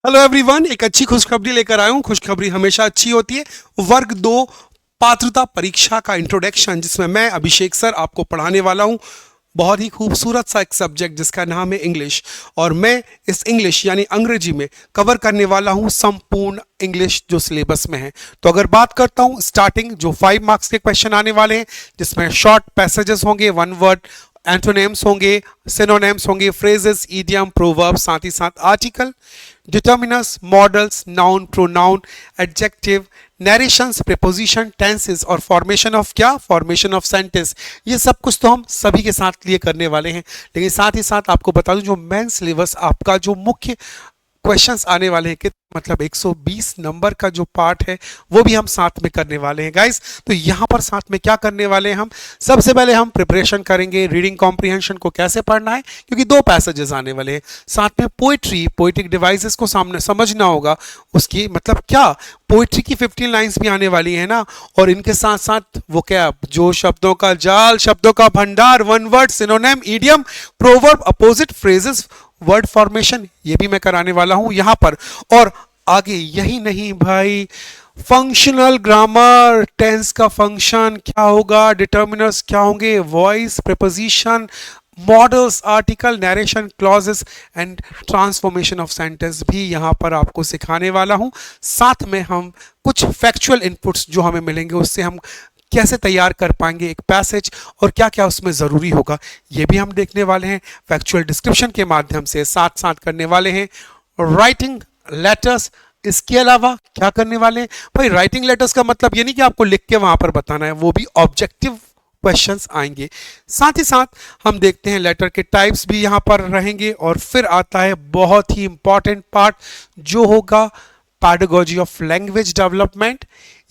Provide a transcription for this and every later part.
Hello everyone, एक अच्छी खुशखबरी लेकर आया हूँ। खुशखबरी हमेशा अच्छी होती है। वर्ग 2 पात्रता परीक्षा का इंट्रोडक्शन, जिसमें मैं अभिषेक सर आपको पढ़ाने वाला हूँ। बहुत ही खूबसूरत सा एक सब्जेक्ट जिसका नाम है इंग्लिश, और मैं इस इंग्लिश यानी अंग्रेजी में कवर करने वाला हूँ संपूर्ण इंग्लिश जो सिलेबस में है। तो अगर बात करता हूँ स्टार्टिंग, जो 5 मार्क्स के क्वेश्चन आने वाले हैं, जिसमें शॉर्ट पैसेजेस होंगे, वन वर्ड एंटोनेम्स होंगे, सिनोनेम्स होंगे, फ्रेजेस, इडियम, प्रोवर्ब, साथ ही साथ article, determiners, modals, noun, pronoun, adjective, narrations, preposition, tenses और फॉर्मेशन ऑफ क्या, फॉर्मेशन ऑफ सेंटेंस। ये सब कुछ तो हम सभी के साथ लिए करने वाले हैं, लेकिन साथ ही साथ आपको बता दूं जो मेन सिलेबस आपका जो मुख्य क्वेश्चंस आने वाले हैं कि मतलब 120 नंबर का जो पार्ट है वो भी हम साथ में करने वाले हैं गाइस। तो यहाँ पर साथ में क्या करने वाले हैं हम, सबसे पहले हम प्रिपरेशन करेंगे रीडिंग कॉम्प्रिहेंशन को कैसे पढ़ना है, क्योंकि 2 पैसेजेस आने वाले हैं। साथ में पोइट्री, पोइटिक डिवाइसेस को सामने समझना होगा, उसकी मतलब क्या, पोइट्री की 15 लाइंस भी आने वाली है ना, और इनके साथ साथ वो क्या, जो शब्दों का जाल, शब्दों का भंडार, one word, synonym, idiom, proverb, opposite, phrases, word formation, ये भी मैं कराने वाला हूं यहां पर। और आगे यही नहीं भाई, फंक्शनल ग्रामर, टेंस का फंक्शन क्या होगा, डिटर्मिनर्स क्या होंगे, voice, preposition, models, article, narration, clauses and transformation of sentence भी यहां पर आपको सिखाने वाला हूं। साथ में हम कुछ फैक्चुअल इनपुट्स जो हमें मिलेंगे उससे हम कैसे तैयार कर पाएंगे एक पैसेज और क्या क्या उसमें ज़रूरी होगा, ये भी हम देखने वाले हैं फैक्चुअल डिस्क्रिप्शन के माध्यम से। साथ साथ करने वाले हैं राइटिंग लेटर्स। इसके अलावा क्या करने वाले हैं भाई, राइटिंग लेटर्स का मतलब ये नहीं कि आपको लिख के वहां पर बताना है, वो भी ऑब्जेक्टिव क्वेश्चंस आएंगे। साथ ही साथ हम देखते हैं लेटर के टाइप्स भी यहां पर रहेंगे, और फिर आता है बहुत ही इंपॉर्टेंट पार्ट जो होगा पैडागॉजी ऑफ लैंग्वेज डेवलपमेंट।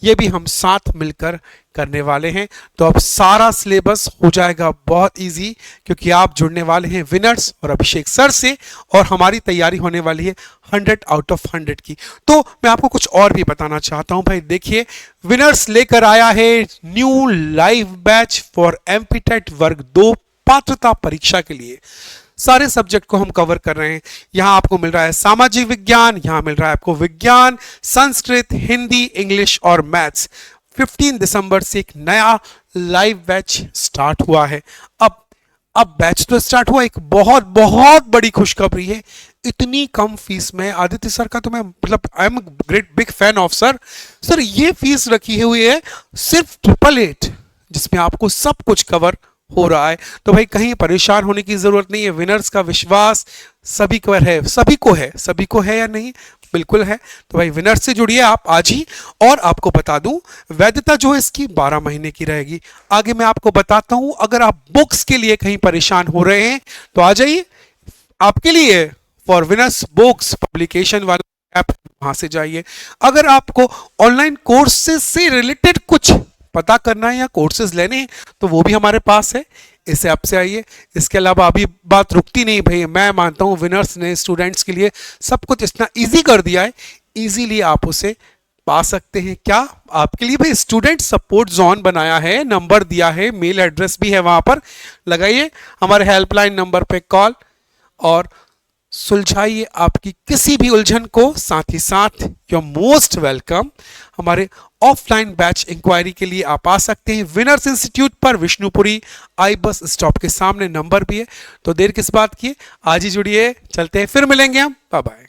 ये भी हम साथ मिलकर करने वाले हैं। तो अब सारा सिलेबस हो जाएगा बहुत इजी, क्योंकि आप जुड़ने वाले हैं विनर्स और अभिषेक सर से, और हमारी तैयारी होने वाली है 100 आउट ऑफ 100 की। तो मैं आपको कुछ और भी बताना चाहता हूं भाई। देखिए, विनर्स लेकर आया है new live batch for MPTET वर्ग 2 पात्रता परीक्षा के लिए। सारे सब्जेक्ट को हम कवर कर रहे हैं। यहां आपको मिल रहा है सामाजिक विज्ञान, यहां मिल रहा है आपको विज्ञान, संस्कृत, हिंदी, इंग्लिश और मैथ्स। 15 दिसंबर से एक नया लाइव बैच स्टार्ट हुआ है। अब बैच तो स्टार्ट हुआ, एक बहुत बहुत बड़ी खुशखबरी है। इतनी कम फीस में आदित्य सर का तो मैं मतलब I am great big fan of sir. ये फीस रखी हुई है सिर्फ 888, जिसमें आपको सब कुछ कवर हो रहा है। तो भाई कहीं परेशान होने की जरूरत नहीं है। विनर्स का विश्वास सभी को है, सभी को है या नहीं, बिल्कुल है। तो भाई विनर्स से जुड़िए आप आज ही। और आपको बता दूं वैधता जो है इसकी 12 महीने की रहेगी। आगे मैं आपको बताता हूं। अगर आप बुक्स के लिए कहीं परेशान हो रहे हैं तो आ जाइए, आपके लिए फॉर विनर्स बुक्स पब्लिकेशन वाला ऐप, वहां से जाइए। अगर आपको ऑनलाइन कोर्सेज से रिलेटेड कुछ पता करना है या कोर्सेज लेने हैं तो वो भी हमारे पास है, इस ऐप से आइए। इसके अलावा अभी बात रुकती नहीं भाई। मैं मानता हूं विनर्स ने स्टूडेंट्स के लिए सब कुछ इतना इजी कर दिया है, इजीली आप उसे पा सकते हैं। क्या आपके लिए भाई स्टूडेंट सपोर्ट जोन बनाया है, नंबर दिया है, मेल एड्रेस भी है, वहां पर लगाइए हमारे हेल्पलाइन नंबर पे कॉल और सुलझाइए आपकी किसी भी उलझन को। साथ ही साथ यू आर मोस्ट वेलकम। हमारे ऑफलाइन बैच इंक्वायरी के लिए आप आ सकते हैं विनर्स इंस्टीट्यूट पर, विष्णुपुरी आई बस स्टॉप के सामने नंबर भी है। तो देर किस बात की, आज ही जुड़िए। चलते हैं, फिर मिलेंगे हम। Bye bye.